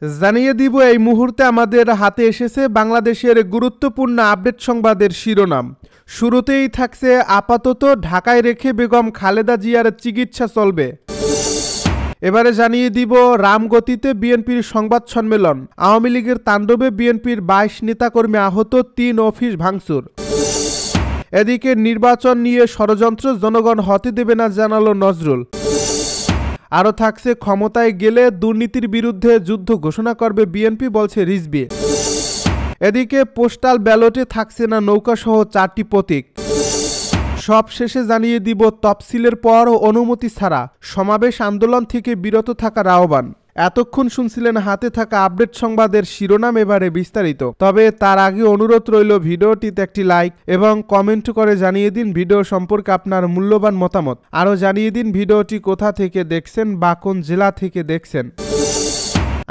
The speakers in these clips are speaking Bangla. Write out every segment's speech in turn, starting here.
জানিয়ে দিব এই মুহূর্তে আমাদের হাতে এসেছে বাংলাদেশের গুরুত্বপূর্ণ আপডেট সংবাদের শিরোনাম। শুরুতেই থাকছে আপাতত ঢাকায় রেখে বেগম খালেদা জিয়ার চিকিৎসা চলবে। এবারে জানিয়ে দিব রামগতিতে বিএনপির সংবাদ সম্মেলন। আওয়ামী লীগের তাণ্ডবে বিএনপির 22 নেতাকর্মী আহত, 3 অফিস ভাঙচুর। এদিকে নির্বাচন নিয়ে ষড়যন্ত্র জনগণ হতে দেবে না জানালো নজরুল। আরও থাকছে ক্ষমতায় গেলে দুর্নীতির বিরুদ্ধে যুদ্ধ ঘোষণা করবে বিএনপি, বলছে রিজভী। এদিকে পোস্টাল ব্যালটে থাকছে না নৌকাসহ 4টি প্রতীক। সব শেষে জানিয়ে দিব তফসিলের পর অনুমতি ছাড়া সমাবেশ আন্দোলন থেকে বিরত থাকার আহ্বান। এতক্ষণ শুনছিলেন হাতে থাকা আপডেট সংবাদের শিরোনাম, এবারে বিস্তারিত। তবে তার আগে অনুরোধ রইল ভিডিওটিতে একটি লাইক এবং কমেন্ট করে জানিয়ে দিন ভিডিও সম্পর্কে আপনার মূল্যবান মতামত। আরও জানিয়ে দিন ভিডিওটি কোথা থেকে দেখছেন বা কোন জেলা থেকে দেখছেন।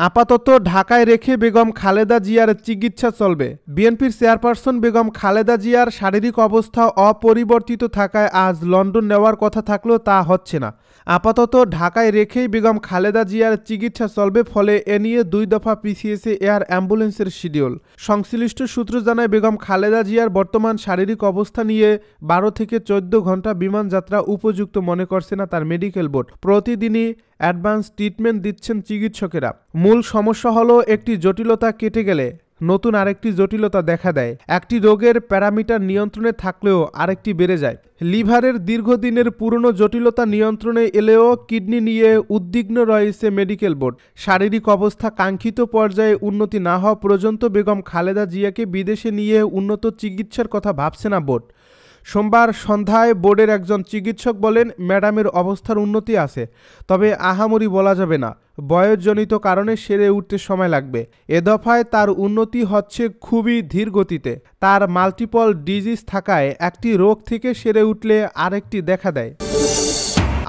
আপাতত ঢাকায় রেখে বেগম খালেদা জিয়ার চিকিৎসা চলবে। বিএনপির চেয়ারপারসন বেগম খালেদা জিয়ার শারীরিক অবস্থা অপরিবর্তিত থাকায় আজ লন্ডন নেওয়ার কথা থাকলেও তা হচ্ছে না। আপাতত ঢাকায় রেখেই বেগম খালেদা জিয়ার চিকিৎসা চলবে, ফলে এ নিয়ে 2 দফা পিছিয়েছে এয়ার অ্যাম্বুলেন্সের শিডিউল। সংশ্লিষ্ট সূত্র জানায় বেগম খালেদা জিয়ার বর্তমান শারীরিক অবস্থা নিয়ে 12 থেকে 14 ঘন্টা বিমান যাত্রা উপযুক্ত মনে করছে না তার মেডিকেল বোর্ড। প্রতিদিনই অ্যাডভান্স ট্রিটমেন্ট দিচ্ছেন চিকিৎসকেরা। মূল সমস্যা হলো একটি জটিলতা কেটে গেলে নতুন আরেকটি জটিলতা দেখা দেয়। একটি রোগের প্যারামিটার নিয়ন্ত্রণে থাকলেও আরেকটি বেড়ে যায়। লিভারের দীর্ঘদিনের পুরনো জটিলতা নিয়ন্ত্রণে এলেও কিডনি নিয়ে উদ্বিগ্ন রয়েছে মেডিকেল বোর্ড। শারীরিক অবস্থা কাঙ্ক্ষিত পর্যায়ে উন্নতি না হওয়া পর্যন্ত বেগম খালেদা জিয়াকে বিদেশে নিয়ে উন্নত চিকিৎসার কথা ভাবছে না বোর্ড। সোমবার সন্ধ্যায় বোর্ডের একজন চিকিৎসক বলেন, ম্যাডামের অবস্থার উন্নতি আছে, তবে আহামরি বলা যাবে না। বয়সজনিত কারণে সেরে উঠতে সময় লাগবে। এ দফায় তার উন্নতি হচ্ছে খুবই ধীর গতিতে। তার মাল্টিপল ডিজিজ থাকায় একটি রোগ থেকে সেরে উঠলে আরেকটি দেখা দেয়।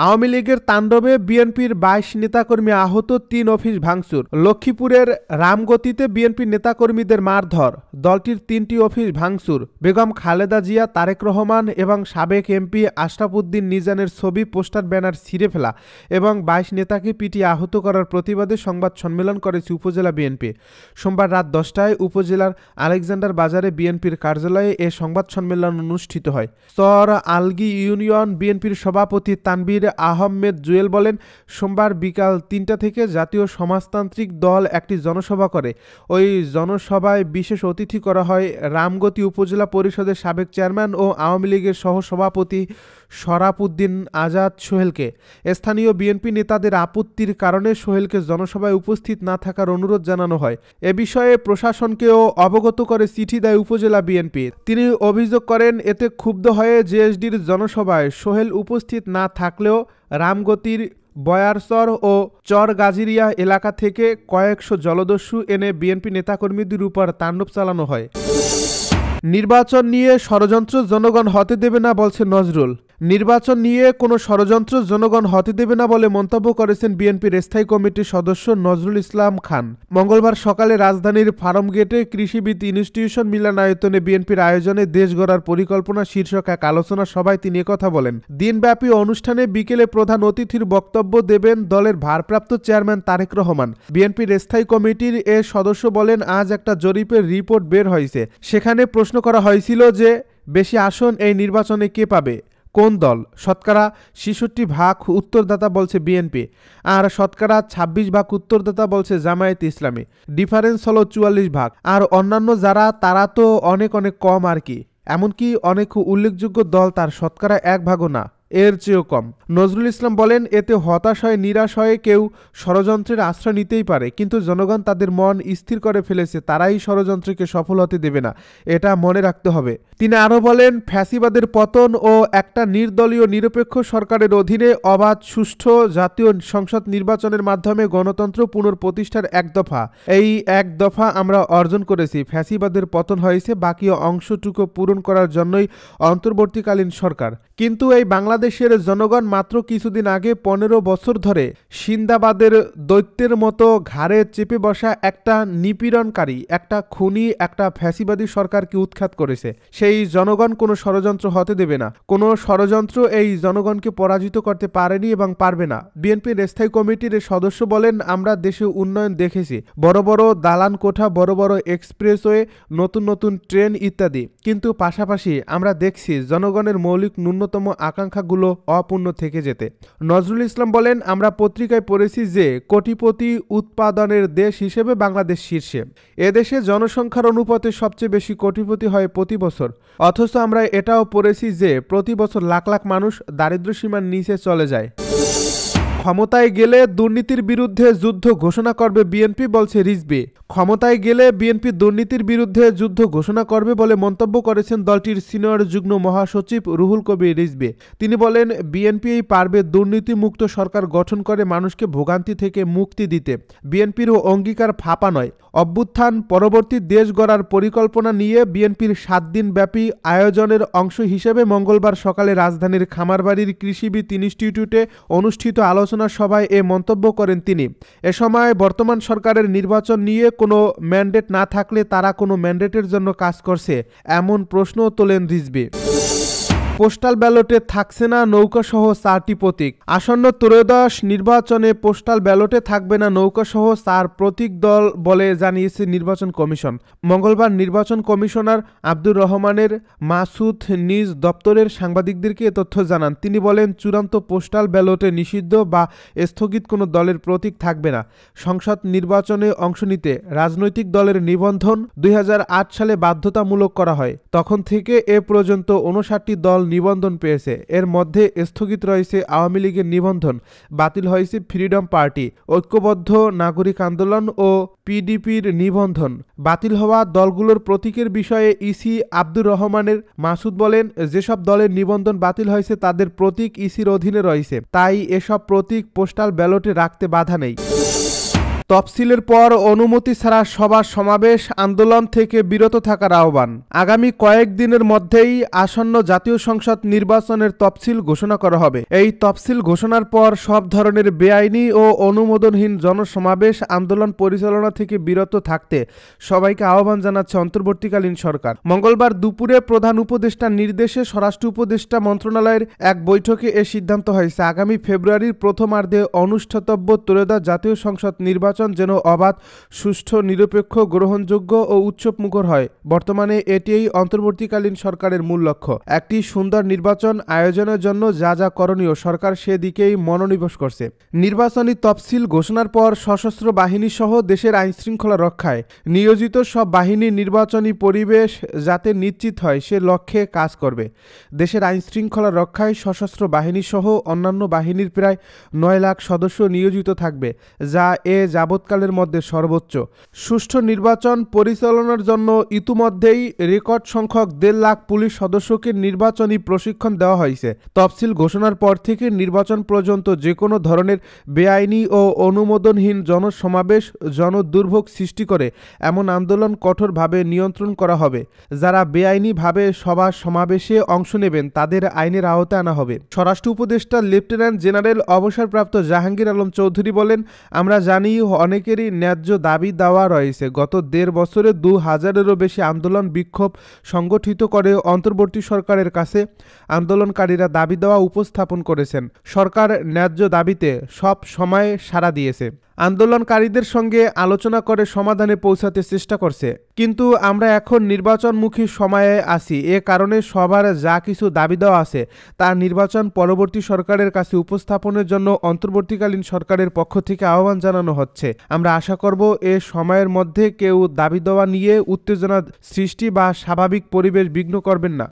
আওয়ামী লীগের তাণ্ডবে বিএনপির 22 নেতাকর্মী আহত, 3 অফিস ভাঙচুর। লক্ষ্মীপুরের রামগতিতে বিএনপির নেতাকর্মীদের মারধর, দলটির 3টি অফিস ভাঙচুর। বেগম খালেদা জিয়া, তারেক রহমান এবং সাবেক এমপি আশরাফ উদ্দিন নিজানের ছবি, পোস্টার, ব্যানার ছিঁড়ে ফেলা এবং 22 নেতাকে পিটিয়ে আহত করার প্রতিবাদে সংবাদ সম্মেলন করেছে উপজেলা বিএনপি। সোমবার রাত 10টায় উপজেলার আলেকজান্ডার বাজারে বিএনপির কার্যালয়ে এ সংবাদ সম্মেলন অনুষ্ঠিত হয়। চর আলগী ইউনিয়ন বিএনপির সভাপতি তানবীর আহমেদ জুয়েল বলেন, সোমবার বিকাল 3টা থেকে জাতীয় সমাজতান্ত্রিক দল একটি জনসভা করে। ওই জনসভায় বিশেষ অতিথি করা হয় রামগতি উপজেলা পরিষদের সাবেক চেয়ারম্যান ও আওয়ামী লীগের সহসভাপতি শরাফ উদ্দিন আজাদ সোহেলকে। স্থানীয় বিএনপি নেতাদের আপত্তির কারণে সোহেলকে জনসভায় উপস্থিত না থাকার অনুরোধ জানানো হয়। এ বিষয়ে প্রশাসনকেও অবগত করে চিঠি দেয় উপজেলা বিএনপি। তিনি অভিযোগ করেন, এতে ক্ষুব্ধ হয়ে জেএসডির জনসভায় সোহেল উপস্থিত না থাকলেও রামগতির বয়ারচর ও চর গাজিরিয়া এলাকা থেকে কয়েকশো জলদস্যু এনে বিএনপি নেতাকর্মীদের উপর তাণ্ডব চালানো হয়। নির্বাচন নিয়ে ষড়যন্ত্র জনগণ হতে দেবে না, বলছে নজরুল। নির্বাচন নিয়ে কোনো ষড়যন্ত্র জনগণ হতে দেবে না বলে মন্তব্য করেছেন বিএনপির স্থায়ী কমিটির সদস্য নজরুল ইসলাম খান। মঙ্গলবার সকালে রাজধানীর ফার্মগেটে কৃষিবিদ ইনস্টিটিউশন মিলনায়তনে বিএনপির আয়োজনে দেশ গড়ার পরিকল্পনা শীর্ষক এক আলোচনা সভায় তিনি একথা বলেন। দিনব্যাপী অনুষ্ঠানে বিকেলে প্রধান অতিথির বক্তব্য দেবেন দলের ভারপ্রাপ্ত চেয়ারম্যান তারেক রহমান। বিএনপির স্থায়ী কমিটির এ সদস্য বলেন, আজ একটা জরিপের রিপোর্ট বের হয়েছে। সেখানে প্রশ্ন করা হয়েছিল যে বেশি আসন এই নির্বাচনে কে পাবে, কোন দল। শতকরা 66% উত্তরদাতা বলছে বিএনপি, আর শতকরা 26% উত্তরদাতা বলছে জামায়াতে ইসলামী। ডিফারেন্স হলো 44%। আর অন্যান্য যারা, তারা তো অনেক অনেক কম আর কি। এমনকি অনেক উল্লেখযোগ্য দল তার শতকরা 1%ও না, এর চেয়েও কম। নজরুল ইসলাম বলেন, এতে হতাশ হয়ে নিরাশ হয়ে কেউ ষড়যন্ত্রের আশ্রয় নিতেই পারে, কিন্তু জনগণ তাদের মন স্থির করে ফেলেছে, তারাই ষড়যন্ত্রকে সফল হতে দেবে না, এটা মনে রাখতে হবে। তিনি আরও বলেন, ফ্যাসিবাদের পতন ও একটা নির্দলীয় নিরপেক্ষ সরকারের অধীনে অবাধ সুষ্ঠু জাতীয় সংসদ নির্বাচনের মাধ্যমে গণতন্ত্র পুনঃপ্রতিষ্ঠার 1 দফা, এই 1 দফা আমরা অর্জন করেছি। ফ্যাসিবাদের পতন হয়েছে, বাকি অংশটুকু পূরণ করার জন্যই অন্তর্বর্তীকালীন সরকার। কিন্তু এই বাংলাদেশের জনগণ মাত্র কিছুদিন আগে ১৫ বছর ধরে সিন্দাবাদের দৈত্যের মতো ঘাড়ে চেপে বসা একটা নিপীড়নকারী, একটা খুনি, একটা ফ্যাসিবাদী সরকারকে উৎখাত করেছে। সেই জনগণ কোনো ষড়যন্ত্র হতে দেবে না। কোনো ষড়যন্ত্র এই জনগণকে পরাজিত করতে পারেনি এবং পারবে না। বিএনপির স্থায়ী কমিটির সদস্য বলেন, আমরা দেশে উন্নয়ন দেখেছি, বড় বড় দালান কোঠা, বড় বড় এক্সপ্রেসওয়ে, নতুন নতুন ট্রেন ইত্যাদি, কিন্তু পাশাপাশি আমরা দেখছি জনগণের মৌলিক ন্যূনতম আকাঙ্ক্ষাগুলো অপূর্ণ থেকে যেতে। নজরুল ইসলাম বলেন, আমরা পত্রিকায় পড়েছি যে কোটিপতি উৎপাদনের দেশ হিসেবে বাংলাদেশ শীর্ষে। এদেশে জনসংখ্যার অনুপাতে সবচেয়ে বেশি কোটিপতি হয় প্রতি বছর, অথচ আমরা এটাও পড়েছি যে প্রতি বছর লাখ লাখ মানুষ দারিদ্র্যসীমার নিচে চলে যায়। ক্ষমতায় গেলে দুর্নীতির বিরুদ্ধে যুদ্ধ ঘোষণা করবে বিএনপি, বলছে রিজভী। ক্ষমতায় গেলে বিএনপি দুর্নীতির বিরুদ্ধে যুদ্ধ ঘোষণা করবে বলে মন্তব্য করেছেন দলটির সিনিয়র যুগ্ম মহাসচিব রুহুল কবির রিজভী। তিনি বলেন, বিএনপি পারবে দুর্নীতিমুক্ত সরকার গঠন করে মানুষকে ভোগান্তি থেকে মুক্তি দিতে। বিএনপির অঙ্গীকার ফাঁপা নয়। অভ্যুত্থান পরবর্তী দেশ গড়ার পরিকল্পনা নিয়ে বিএনপির 7 দিনব্যাপী আয়োজনের অংশ হিসেবে মঙ্গলবার সকালে রাজধানীর খামারবাড়ির কৃষিবিদ ইনস্টিটিউটে অনুষ্ঠিত আলোচনা সভায় এ মন্তব্য করেন তিনি। এ সময় বর্তমান সরকারের নির্বাচন নিয়ে কোনো ম্যান্ডেট না থাকলে তারা কোনো ম্যান্ডেটের জন্য কাজ করছে, এমন প্রশ্ন তোলেন রিজভী। পোস্টাল ব্যালটে থাকছে না নৌকাসহ 4টি প্রতীক। আসন্ন ত্রয়োদশ নির্বাচনে পোস্টাল ব্যালটে থাকবে না নৌকাসহ 4 প্রতীক দল বলে জানিয়েছে নির্বাচন কমিশন। মঙ্গলবার নির্বাচন কমিশনার আব্দুর রহমানের মাসুদ নিজ দপ্তরের সাংবাদিকদেরকে এ তথ্য জানান। তিনি বলেন, চূড়ান্ত পোস্টাল ব্যালটে নিষিদ্ধ বা স্থগিত কোনো দলের প্রতীক থাকবে না। সংসদ নির্বাচনে অংশ নিতে রাজনৈতিক দলের নিবন্ধন 2008 সালে বাধ্যতামূলক করা হয়। তখন থেকে এ পর্যন্ত 59টি দল নিবন্ধন পেয়েছে। এর মধ্যে স্থগিত রয়েছে আওয়ামী লীগের নিবন্ধন, বাতিল হয়েছে ফ্রিডম পার্টি, ঐক্যবদ্ধ নাগরিক আন্দোলন ও পিডিপির নিবন্ধন। বাতিল হওয়া দলগুলোর প্রতীকের বিষয়ে ইসি আব্দুর রহমানের মাসুদ বলেন, যেসব দলের নিবন্ধন বাতিল হয়েছে তাদের প্রতীক ইসির অধীনে রয়েছে, তাই এসব প্রতীক পোস্টাল ব্যালটে রাখতে বাধা নেই। তফসিলের পর অনুমতি ছাড়া সভা সমাবেশ আন্দোলন থেকে বিরত থাকার আহ্বান। আগামী কয়েকদিনের মধ্যেই আসন্ন জাতীয় সংসদ নির্বাচনের তফসিল ঘোষণা করা হবে। এই তফসিল ঘোষণার পর সব ধরনের বেআইনি ও অনুমোদনহীন জনসমাবেশ আন্দোলন পরিচালনা থেকে বিরত থাকতে সবাইকে আহ্বান জানাচ্ছে অন্তর্বর্তীকালীন সরকার। মঙ্গলবার দুপুরে প্রধান উপদেষ্টার নির্দেশে স্বরাষ্ট্র উপদেষ্টা মন্ত্রণালয়ের এক বৈঠকে এ সিদ্ধান্ত হয়েছে। আগামী ফেব্রুয়ারির প্রথমার্ধে অনুষ্ঠিতব্য ত্রয়োদশ জাতীয় সংসদ নির্বাচন যেন অবাধ, সুষ্ঠু, নিরপেক্ষ, গ্রহণযোগ্য ও উৎসবমুখর হয়। বর্তমানে এটিই অন্তর্বর্তীকালীন সরকারের মূল লক্ষ্য। একটি সুন্দর নির্বাচন আয়োজনের জন্য যা যা করণীয় সরকার সেদিকেই মনোনিবেশ করছে। নির্বাচনী তফসিল ঘোষণার পর সশস্ত্র বাহিনী সহ দেশের আইনশৃঙ্খলা রক্ষায় নিয়োজিত সব বাহিনী নির্বাচনী পরিবেশ যাতে নিশ্চিত হয় সে লক্ষ্যে কাজ করবে। দেশের আইনশৃঙ্খলা রক্ষায় সশস্ত্র বাহিনী সহ অন্যান্য বাহিনীর প্রায় 9 লাখ সদস্য নিয়োজিত থাকবে, যা যাবৎকালের মধ্যে সর্বোচ্চ। সুষ্ঠু নির্বাচন পরিচালনার জন্য ইতিমধ্যেই রেকর্ড সংখ্যক 1.5 লাখ পুলিশ সদস্যকে নির্বাচনী প্রশিক্ষণ দেওয়া হয়েছে। তফসিল ঘোষণার পর থেকে নির্বাচন পর্যন্ত যে কোনো ধরনের বেআইনি ও অনুমোদনহীন জনসমাবেশ, জনদুর্ভোগ সৃষ্টি করে এমন আন্দোলন কঠোরভাবে নিয়ন্ত্রণ করা হবে। যারা বেআইনিভাবে সভা সমাবেশে অংশ নেবেন তাদের আইনের আওতায় আনা হবে। স্বরাষ্ট্র উপদেষ্টা লেফটেন্যান্ট জেনারেল অবসরপ্রাপ্ত জাহাঙ্গীর আলম চৌধুরী বলেন, আমরা জানি অনেকেরই ন্যায্য দাবি দেওয়া রয়েছে। গত 1.5 বছরে 2000-এরও বেশি আন্দোলন বিক্ষোভ সংগঠিত করে অন্তর্বর্তী সরকারের কাছে আন্দোলনকারীরা দাবি দেওয়া উপস্থাপন করেছেন। সরকার ন্যায্য দাবিতে সব সময় সাড়া দিয়েছে। আন্দোলনকারীদের সঙ্গে আলোচনা করে সমাধানে পৌঁছাতে চেষ্টা করছে। কিন্তু আমরা এখন নির্বাচনমুখী সময়ে আছি। এ কারণে সবার যা কিছু দাবি দেওয়া আছে তা নির্বাচন পরবর্তী সরকারের কাছে উপস্থাপনের জন্য অন্তর্বর্তীকালীন সরকারের পক্ষ থেকে আহ্বান জানানো হচ্ছে। আমরা আশা করব এ সময়ের মধ্যে কেউ দাবি দেওয়া নিয়ে উত্তেজনা সৃষ্টি বা স্বাভাবিক পরিবেশ বিঘ্ন করবেন না।